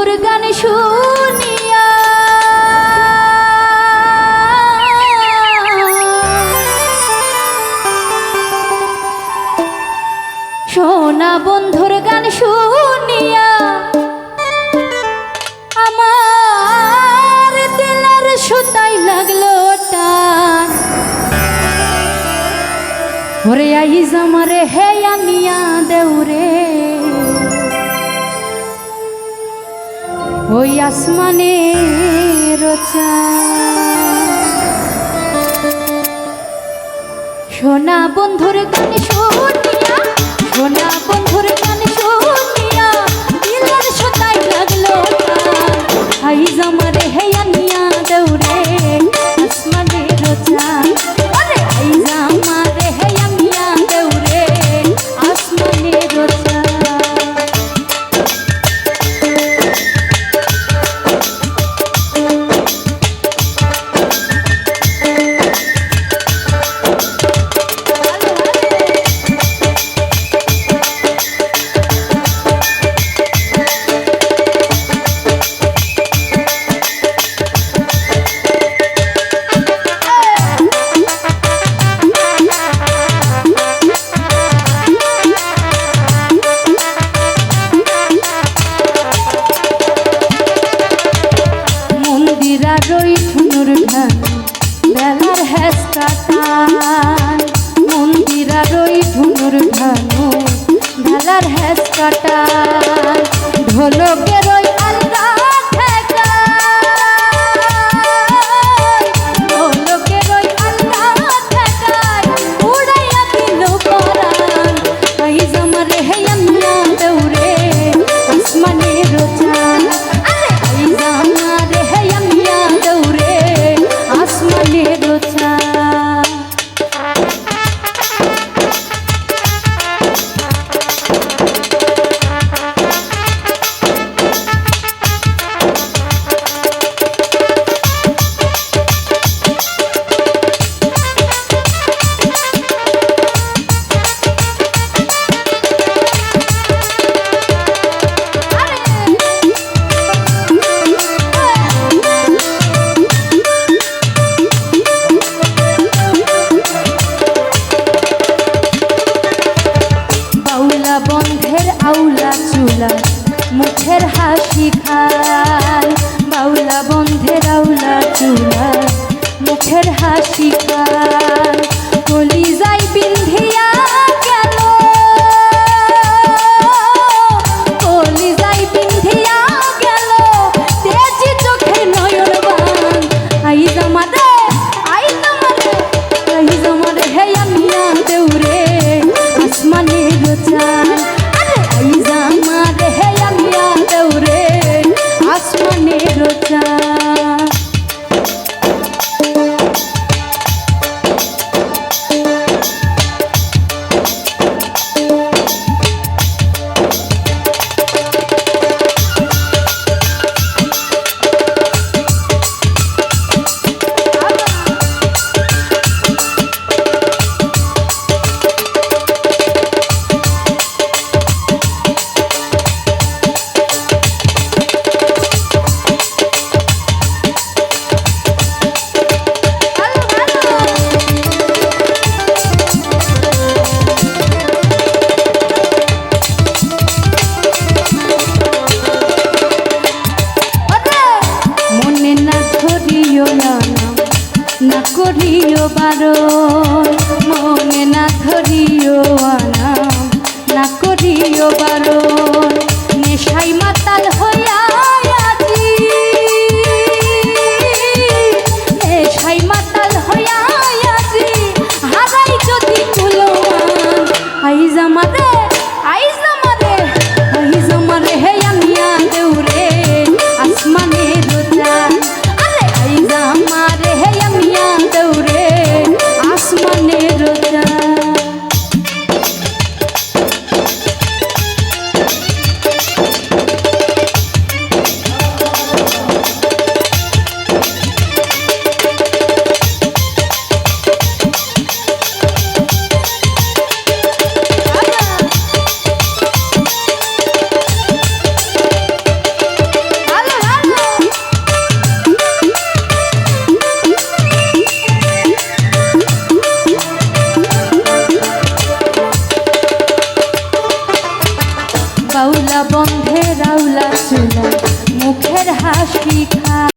গান শুনিয়া সোনা বন্ধুর গান শুনিয়া আমার দিলের সুতাই লাগলো টান ওরে আইজ আমারে হে আনিয়া দেউরে ওই আসমানের সোনা বন্ধুর গান শুনিয়া সোনা বন্ধুর গান শুনিয়া দিলের সুতাই লাগলো আইজ আমারে হে আনিয়া দেউরে আসমানের আরে আইজ আমারে হে আনিয়া দেউরে আসমানের রই ঠুনুর ঢান বেলার হেস কাটান মন্দিরা রই ঠুনুর ঢানু বেলার হেস কাটান ঢোলকে রই আলগা ঢোলকে রই আলগা ঠেকাই উড়াইয়া দিল পরান আইজ আমারে হে আন্না দৌড়ে আসমানের চাঁদ আরে আইজ আমারে হে আন্না দৌড়ে আসমানের চাঁদ বন্ধের আউলা চুলা মুখের হাসি খায় বাউলা বন্ধের আউলা চুলা মুখের হাসি খায় কলি যাই বিন্ধিয়া গেল কলি যাই বিন্ধিয়া গেল তেজি চোখে নয়ন বান আইজ আমারে আইজ আমারে আইজ আমারে হে আমিয়া দেউরে আসমানের চাঁদ আরে আইজ আমারে হে আমিয়া দেউরে আসমানের চাঁদ না করিও বারণ মনে না ধরিও আনাম না করিও বারণ নেশাই মাতাল হইয়া আজি নেশাই মাতাল হইয়া আজি হারাই যদি কুলমান আইজ আমারে আইজ আমারে আইজ আমারে হে আমিয়া দেউরে আসমানের চাঁদ আরে আইজ আমারে হে আমিয়া দৌড়ে আসমান বাউলা বন্ধে রাউলা চুলা মুখের হাসি খা